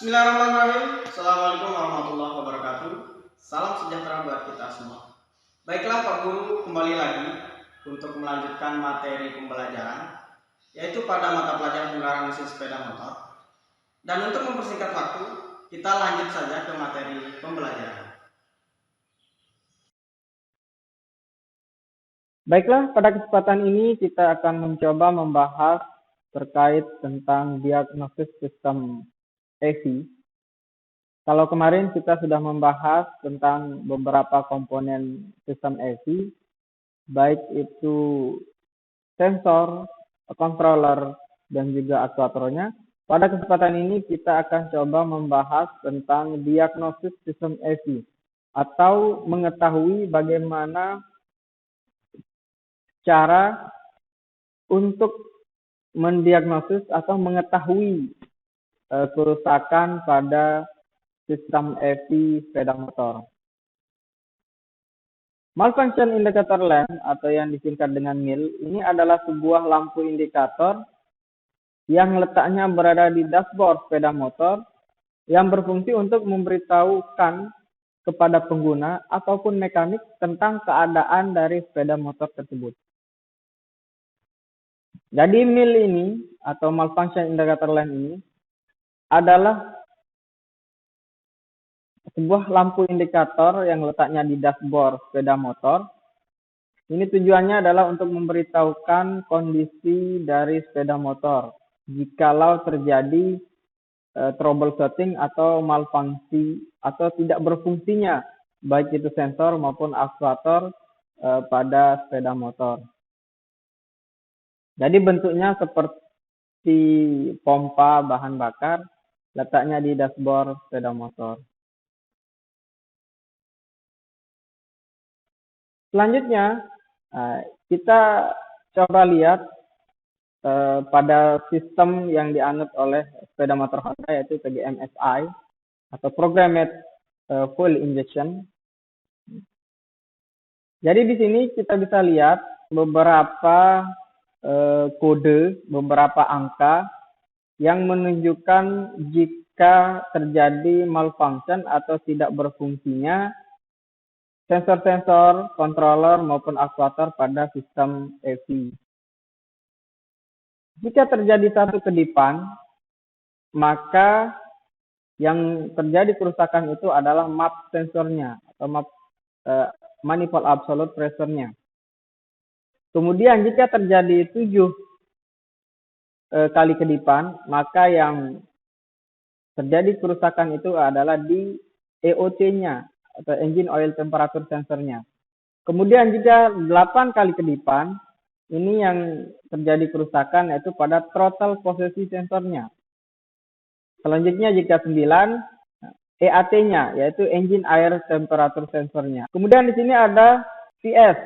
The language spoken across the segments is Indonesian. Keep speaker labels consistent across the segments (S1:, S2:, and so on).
S1: Bismillahirrahmanirrahim. Assalamualaikum warahmatullahi wabarakatuh. Salam sejahtera buat kita semua. Baiklah Pak Guru, kembali lagi untuk melanjutkan materi pembelajaran, yaitu pada mata pelajaran penggaraan mesin sepeda motor. Dan untuk mempersingkat waktu, kita lanjut saja ke materi pembelajaran.
S2: Baiklah, pada kesempatan ini kita akan mencoba membahas terkait tentang diagnosis sistem AC. Kalau kemarin kita sudah membahas tentang beberapa komponen sistem AC, baik itu sensor, controller, dan juga aktuatornya. Pada kesempatan ini kita akan coba membahas tentang diagnosis sistem AC atau mengetahui bagaimana cara untuk mendiagnosis atau mengetahui kerusakan pada sistem AC sepeda motor. Malfunction indicator lamp atau yang disingkat dengan MIL ini adalah sebuah lampu indikator yang letaknya berada di dashboard sepeda motor yang berfungsi untuk memberitahukan kepada pengguna ataupun mekanik tentang keadaan dari sepeda motor tersebut. Jadi MIL ini atau malfunction indicator lamp ini adalah sebuah lampu indikator yang letaknya di dashboard sepeda motor. Ini tujuannya adalah untuk memberitahukan kondisi dari sepeda motor jikalau terjadi troubleshooting atau malfungsi atau tidak berfungsinya baik itu sensor maupun aktuator pada sepeda motor. Jadi bentuknya seperti pompa bahan bakar, letaknya di dashboard sepeda motor. Selanjutnya, kita coba lihat pada sistem yang dianut oleh sepeda motor Honda yaitu PGM-SI atau Programmed Fuel Injection. Jadi di sini kita bisa lihat beberapa kode, beberapa angka yang menunjukkan jika terjadi malfunction atau tidak berfungsinya sensor-sensor, controller maupun aktuator pada sistem AC. Jika terjadi satu kedipan, maka yang terjadi kerusakan itu adalah map sensornya atau map manifold absolute pressure-nya. Kemudian jika terjadi 7 kali kedipan, maka yang terjadi kerusakan itu adalah di EOC-nya atau engine oil temperature sensornya. Kemudian jika 8 kali kedipan, ini yang terjadi kerusakan yaitu pada throttle posisi sensornya. Selanjutnya jika 9, EAT-nya yaitu engine air temperature sensornya. Kemudian di sini ada VS,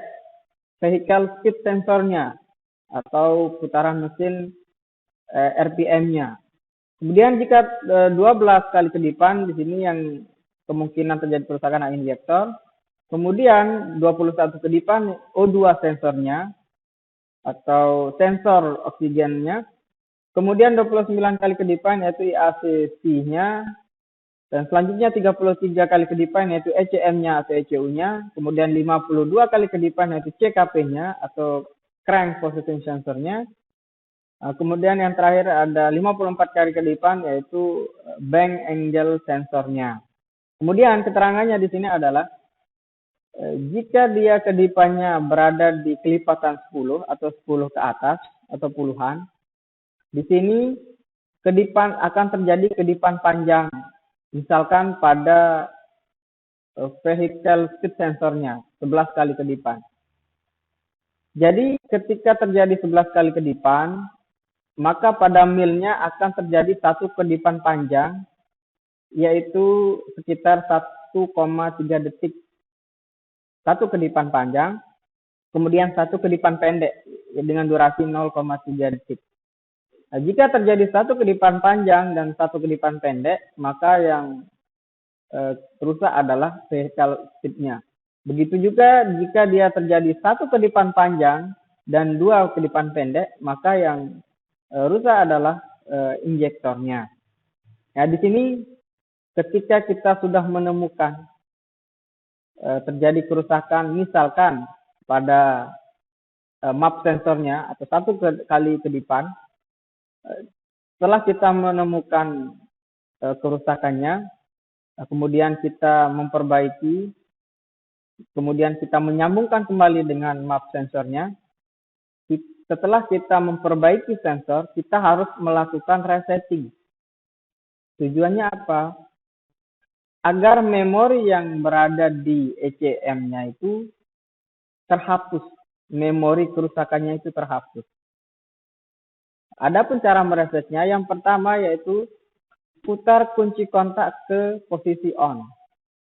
S2: vehicle speed sensornya atau putaran mesin RPM-nya. Kemudian jika 12 kali kedipan, di sini yang kemungkinan terjadi kerusakan injektor. Kemudian 21 kedipan O2 sensornya atau sensor oksigennya. Kemudian 29 kali kedipan yaitu IACC-nya. Dan selanjutnya 33 kali kedipan yaitu ECM-nya atau ECU-nya. Kemudian 52 kali kedipan yaitu CKP-nya atau crank position sensor-nya. Kemudian yang terakhir ada 54 kali kedipan yaitu bank angle sensornya. Kemudian keterangannya di sini adalah jika dia kedipannya berada di kelipatan 10 atau 10 ke atas atau puluhan, di sini kedipan akan terjadi kedipan panjang. Misalkan pada vehicle speed sensornya 11 kali kedipan. Jadi ketika terjadi 11 kali kedipan, maka pada milnya akan terjadi satu kedipan panjang yaitu sekitar 1,3 detik. Satu kedipan panjang, kemudian satu kedipan pendek dengan durasi 0,3 detik. Nah, jika terjadi satu kedipan panjang dan satu kedipan pendek, maka yang rusak adalah vehicle speed-nya. Begitu juga jika dia terjadi satu kedipan panjang dan 2 kedipan pendek, maka yang rusak adalah injektornya. Ya, di sini ketika kita sudah menemukan terjadi kerusakan, misalkan pada map sensornya atau satu kali kedipan, setelah kita menemukan kerusakannya, kemudian kita memperbaiki, kemudian kita menyambungkan kembali dengan map sensornya. Setelah kita memperbaiki sensor, kita harus melakukan resetting. Tujuannya apa? Agar memori yang berada di ECM-nya itu terhapus. Memori kerusakannya itu terhapus. Adapun cara meresetnya, yang pertama yaitu putar kunci kontak ke posisi on.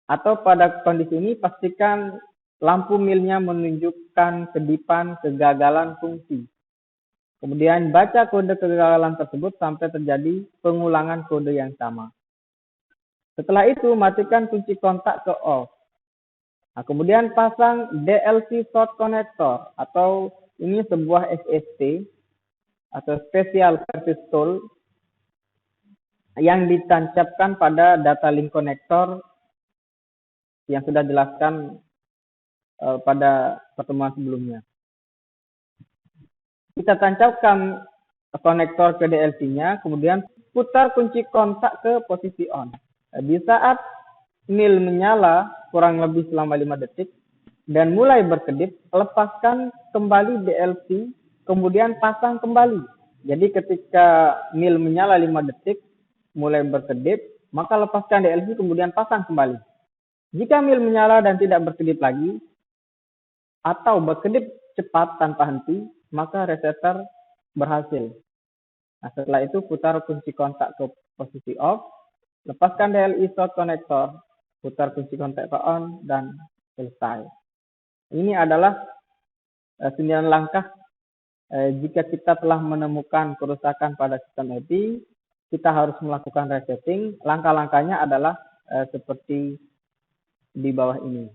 S2: Atau pada kondisi ini pastikan lampu milnya menunjukkan kedipan kegagalan fungsi. Kemudian baca kode kegagalan tersebut sampai terjadi pengulangan kode yang sama. Setelah itu matikan kunci kontak ke off. Nah, kemudian pasang DLC short connector atau ini sebuah SST atau Special Service Tool yang ditancapkan pada data link connector yang sudah dijelaskan pada pertemuan sebelumnya. Kita tancapkan konektor ke DLC-nya, kemudian putar kunci kontak ke posisi on. Di saat mil menyala kurang lebih selama 5 detik dan mulai berkedip, lepaskan kembali DLC, kemudian pasang kembali. Jadi ketika mil menyala 5 detik, mulai berkedip, maka lepaskan DLC, kemudian pasang kembali. Jika mil menyala dan tidak berkedip lagi, atau berkedip cepat tanpa henti, maka resetter berhasil. Nah, setelah itu putar kunci kontak ke posisi off, lepaskan DLI short connector, putar kunci kontak ke on, dan selesai. Ini adalah 9 langkah jika kita telah menemukan kerusakan pada sistem IP, kita harus melakukan resetting. Langkah-langkahnya adalah seperti di bawah ini.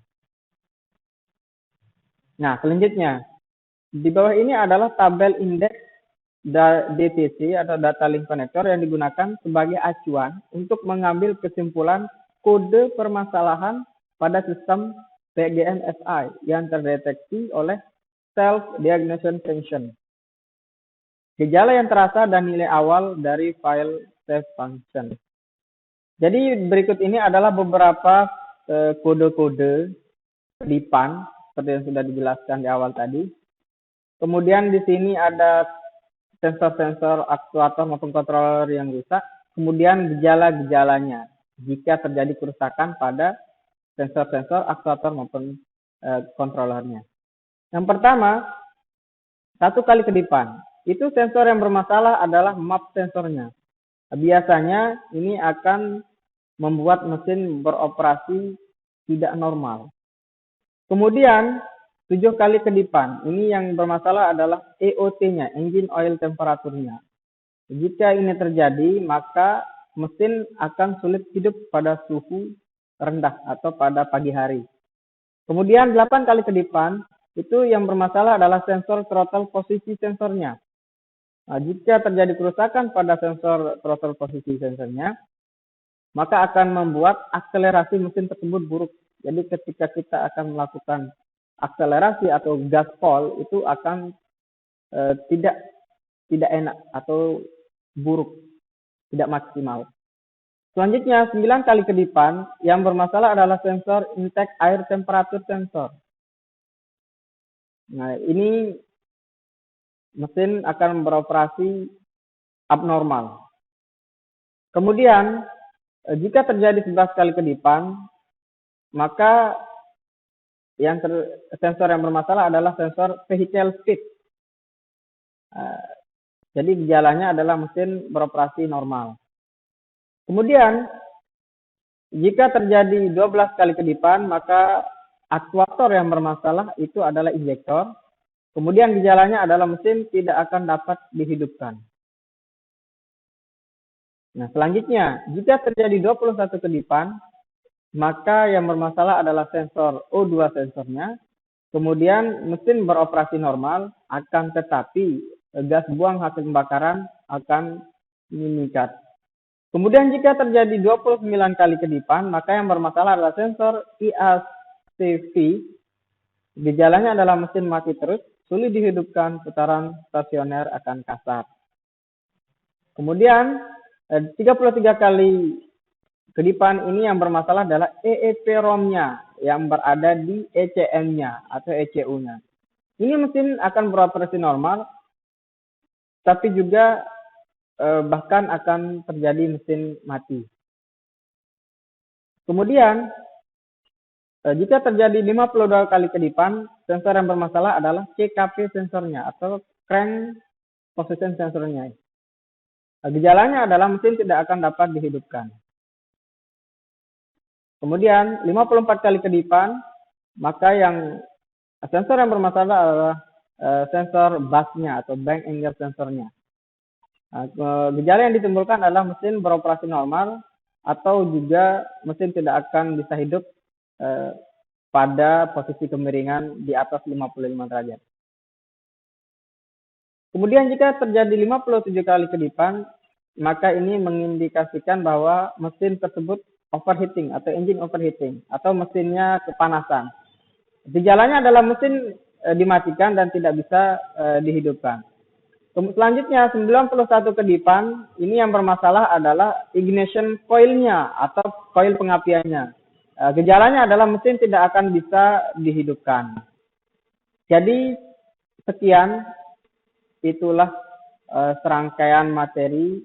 S2: Nah, selanjutnya, di bawah ini adalah tabel indeks DTC atau data link connector yang digunakan sebagai acuan untuk mengambil kesimpulan kode permasalahan pada sistem PGM-SI yang terdeteksi oleh self-diagnosis function. Gejala yang terasa dan nilai awal dari file save function. Jadi berikut ini adalah beberapa kode-kode kedipan seperti yang sudah dijelaskan di awal tadi. Kemudian di sini ada sensor-sensor aktuator maupun controller yang rusak. Kemudian gejala-gejalanya jika terjadi kerusakan pada sensor-sensor aktuator maupun controllernya. Yang pertama, satu kali kedipan. Itu sensor yang bermasalah adalah map sensornya. Biasanya ini akan membuat mesin beroperasi tidak normal. Kemudian 7 kali kedipan. Ini yang bermasalah adalah EOT-nya, engine oil temperature-nya. Jika ini terjadi, maka mesin akan sulit hidup pada suhu rendah atau pada pagi hari. Kemudian 8 kali kedipan, itu yang bermasalah adalah sensor throttle posisi sensornya. Nah, jika terjadi kerusakan pada sensor throttle posisi sensornya, maka akan membuat akselerasi mesin tersebut buruk. Jadi ketika kita akan melakukan akselerasi atau gaspol itu akan tidak enak atau buruk, tidak maksimal. Selanjutnya 9 kali kedipan yang bermasalah adalah sensor intake air temperature sensor. Nah, ini mesin akan beroperasi abnormal. Kemudian jika terjadi 11 kali kedipan, maka sensor yang bermasalah adalah sensor vehicle speed. Jadi gejalanya adalah mesin beroperasi normal. Kemudian jika terjadi 12 kali kedipan, maka aktuator yang bermasalah itu adalah injektor. Kemudian gejalanya adalah mesin tidak akan dapat dihidupkan. Nah, selanjutnya jika terjadi 21 kedipan, maka yang bermasalah adalah sensor O2 sensornya. Kemudian mesin beroperasi normal, akan tetapi gas buang hasil pembakaran akan meningkat. Kemudian jika terjadi 29 kali kedipan, maka yang bermasalah adalah sensor IACV. Gejalanya adalah mesin mati terus, sulit dihidupkan, putaran stasioner akan kasar. Kemudian 33 kali kedipan ini yang bermasalah adalah EEPROM-nya yang berada di ECM-nya atau ECU-nya. Ini mesin akan beroperasi normal, tapi juga bahkan akan terjadi mesin mati. Kemudian jika terjadi 52 kali kedipan, sensor yang bermasalah adalah CKP sensornya atau crank position sensornya. Gejalanya adalah mesin tidak akan dapat dihidupkan. Kemudian 54 kali kedipan, maka sensor yang bermasalah adalah sensor busnya atau bank angle sensornya. Gejala yang ditimbulkan adalah mesin beroperasi normal atau juga mesin tidak akan bisa hidup pada posisi kemiringan di atas 55 derajat. Kemudian jika terjadi 57 kali kedipan, maka ini mengindikasikan bahwa mesin tersebut overheating atau engine overheating atau mesinnya kepanasan. Gejalanya adalah mesin dimatikan dan tidak bisa dihidupkan. Selanjutnya 91 kedipan, ini yang bermasalah adalah ignition coil-nya atau koil pengapiannya. Gejalanya adalah mesin tidak akan bisa dihidupkan. Jadi sekian, itulah serangkaian materi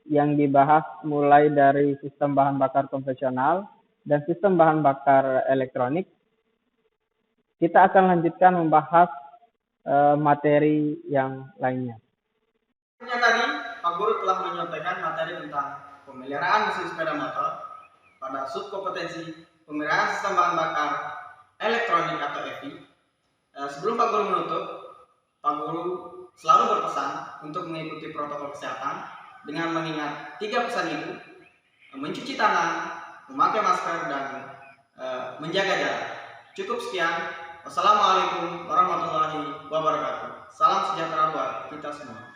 S2: yang dibahas mulai dari sistem bahan bakar konvensional dan sistem bahan bakar elektronik. Kita akan lanjutkan membahas materi yang lainnya.
S1: Tadi Pak Guru telah menyampaikan materi tentang pemeliharaan mesin sepeda motor pada subkompetensi pemeliharaan sistem bahan bakar elektronik atau EVI. Sebelum Pak Guru menutup, Pak Guru selalu berpesan untuk mengikuti protokol kesehatan dengan mengingat 3 pesan itu: mencuci tangan, memakai masker, dan menjaga jarak. Cukup sekian. Wassalamualaikum warahmatullahi wabarakatuh. Salam sejahtera buat kita semua.